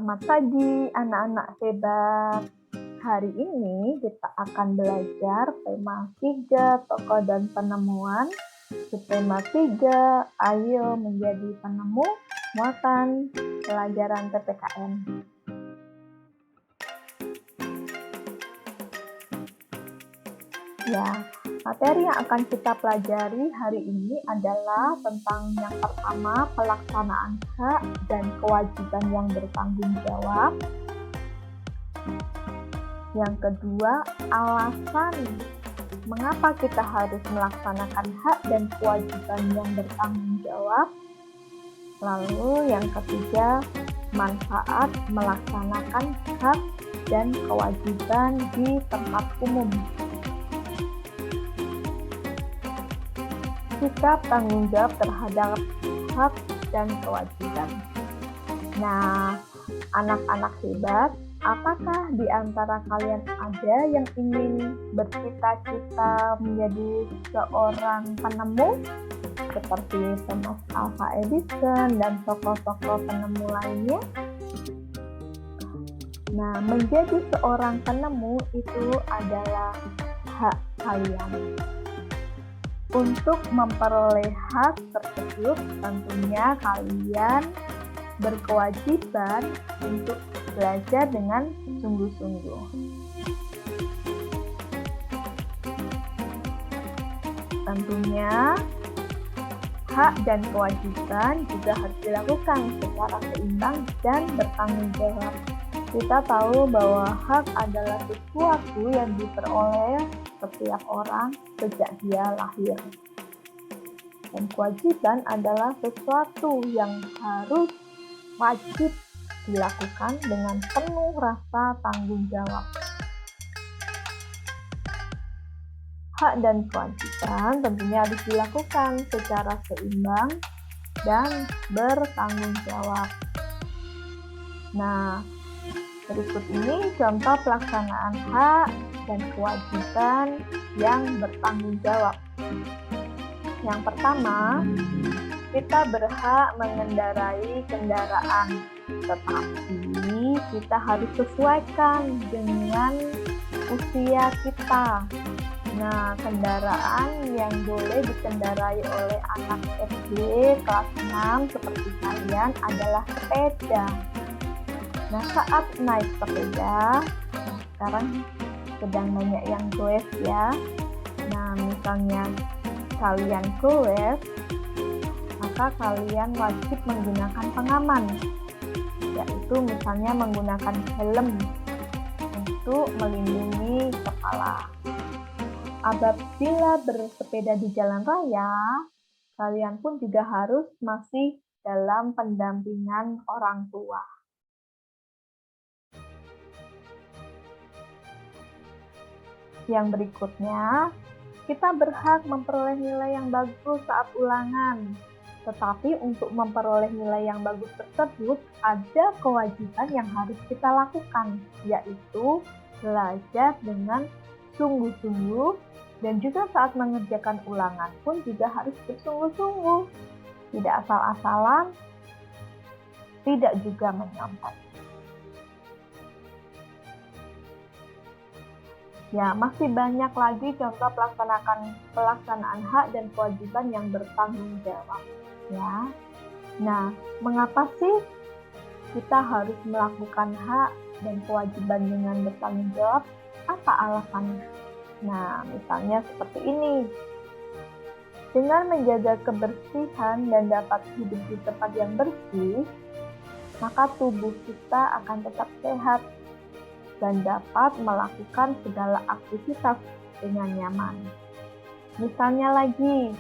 Selamat pagi anak-anak hebat. Hari ini kita akan belajar tema 3 tokoh dan penemuan. Tema 3, ayo menjadi penemu muatan pelajaran PPKN. Ya, materi yang akan kita pelajari hari ini adalah tentang yang pertama, pelaksanaan hak dan kewajiban yang bertanggung jawab. Yang kedua, alasan mengapa kita harus melaksanakan hak dan kewajiban yang bertanggung jawab. Lalu yang ketiga, manfaat melaksanakan hak dan kewajiban di tempat umum. Sikap tanggung jawab terhadap hak dan kewajiban. Nah, anak-anak hebat, apakah di antara kalian ada yang ingin bercita-cita menjadi seorang penemu? Seperti Thomas Alva Edison dan tokoh-tokoh penemu lainnya? Nah, menjadi seorang penemu itu adalah hak kalian. Untuk memperoleh hak tersebut, tentunya kalian berkewajiban untuk belajar dengan sungguh-sungguh. Tentunya, hak dan kewajiban juga harus dilakukan secara seimbang dan bertanggung jawab. Kita tahu bahwa hak adalah sesuatu yang diperoleh setiap orang sejak dia lahir. Dan kewajiban adalah sesuatu yang harus wajib dilakukan dengan penuh rasa tanggung jawab. Hak dan kewajiban tentunya harus dilakukan secara seimbang dan bertanggung jawab. Nah, berikut ini contoh pelaksanaan hak dan kewajiban yang bertanggung jawab. Yang pertama, kita berhak mengendarai kendaraan, tetapi kita harus sesuaikan dengan usia kita. Nah, kendaraan yang boleh dikendarai oleh anak SD kelas 6 seperti kalian adalah sepeda. Nah, saat naik sepeda, sekarang sedang banyak yang goes ya. Nah, misalnya kalian goes, maka kalian wajib menggunakan pengaman, yaitu misalnya menggunakan helm untuk melindungi kepala. Apabila bersepeda di jalan raya, kalian pun juga harus masih dalam pendampingan orang tua. Yang berikutnya, kita berhak memperoleh nilai yang bagus saat ulangan. Tetapi untuk memperoleh nilai yang bagus tersebut, ada kewajiban yang harus kita lakukan, yaitu belajar dengan sungguh-sungguh, dan juga saat mengerjakan ulangan pun juga harus bersungguh-sungguh. Tidak asal-asalan, tidak juga menyontek. Ya, masih banyak lagi contoh pelaksanaan hak dan kewajiban yang bertanggung jawab. Ya, nah, mengapa sih kita harus melakukan hak dan kewajiban dengan bertanggung jawab? Apa alasannya? Nah, misalnya seperti ini. Dengan menjaga kebersihan dan dapat hidup di tempat yang bersih, maka tubuh kita akan tetap sehat dan dapat melakukan segala aktivitas dengan nyaman. Misalnya lagi,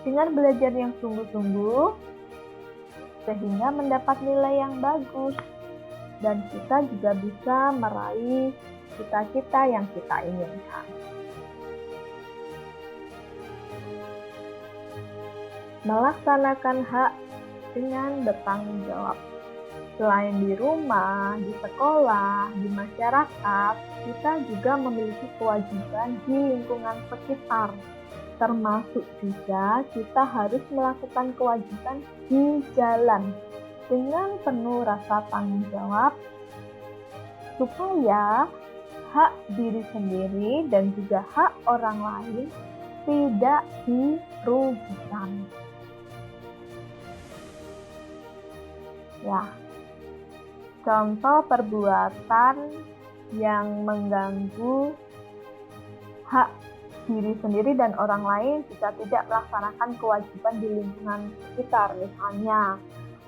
dengan belajar yang sungguh-sungguh, sehingga mendapat nilai yang bagus, dan kita juga bisa meraih cita-cita yang kita inginkan. Melaksanakan hak dengan bertanggung jawab. Selain di rumah, di sekolah, di masyarakat, kita juga memiliki kewajiban di lingkungan sekitar. Termasuk juga kita harus melakukan kewajiban di jalan. dengan penuh rasa tanggung jawab supaya hak diri sendiri dan juga hak orang lain tidak dirugikan. Ya, contoh perbuatan yang mengganggu hak diri sendiri dan orang lain jika tidak melaksanakan kewajiban di lingkungan sekitar, misalnya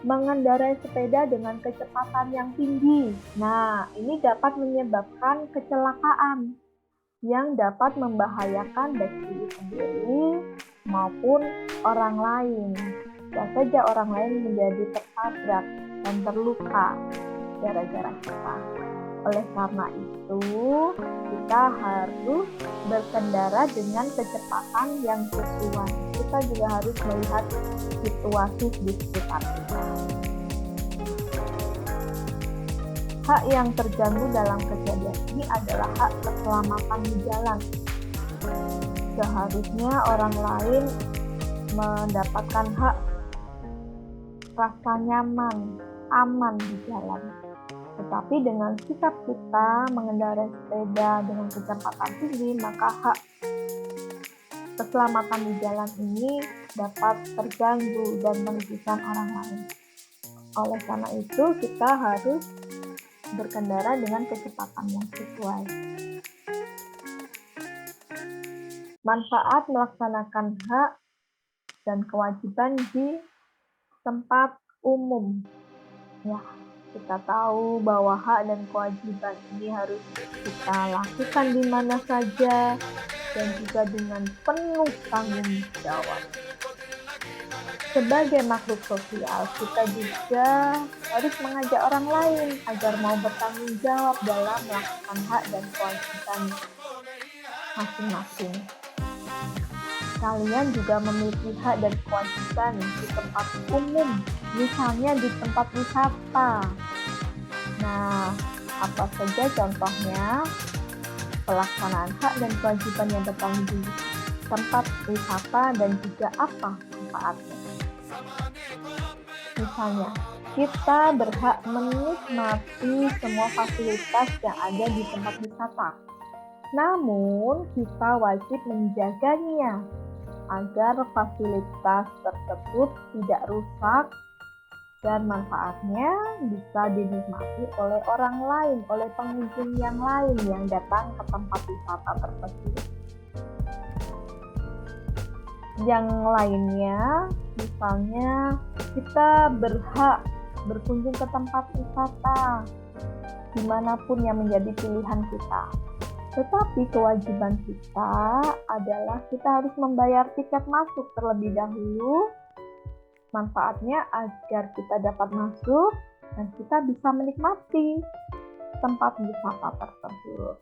mengendarai sepeda dengan kecepatan yang tinggi. Nah, ini dapat menyebabkan kecelakaan yang dapat membahayakan baik diri sendiri maupun orang lain. Bisa saja orang lain menjadi tertabrak dan terluka gara-gara kita. Oleh karena itu, kita harus berkendara dengan kecepatan yang sesuai. Kita juga harus melihat situasi di sekitar kita. Hak yang terganggu dalam kejadian ini adalah hak keselamatan di jalan. Seharusnya orang lain mendapatkan hak rasa nyaman, aman di jalan. Tetapi dengan sikap kita mengendarai sepeda dengan kecepatan tinggi, maka hak keselamatan di jalan ini dapat terganggu dan merugikan orang lain. Oleh karena itu, kita harus berkendara dengan kecepatan yang sesuai. Manfaat melaksanakan hak dan kewajiban di tempat umum. Ya, kita tahu bahwa hak dan kewajiban ini harus kita lakukan di mana saja dan juga dengan penuh tanggung jawab. Sebagai makhluk sosial, kita juga harus mengajak orang lain agar mau bertanggung jawab dalam melakukan hak dan kewajiban masing-masing. Kalian juga memiliki hak dan kewajiban di tempat umum, misalnya di tempat wisata. Nah, apa saja contohnya? Pelaksanaan hak dan kewajiban yang tertanggung di tempat wisata dan juga apa manfaatnya. Misalnya, kita berhak menikmati semua fasilitas yang ada di tempat wisata. Namun, kita wajib menjaganya agar fasilitas tersebut tidak rusak dan manfaatnya bisa dinikmati oleh orang lain, oleh pengunjung yang lain yang datang ke tempat wisata tersebut. Yang lainnya, misalnya kita berhak berkunjung ke tempat wisata dimanapun yang menjadi pilihan kita. Tetapi kewajiban kita adalah kita harus membayar tiket masuk terlebih dahulu. Manfaatnya agar kita dapat masuk dan kita bisa menikmati tempat wisata tersebut.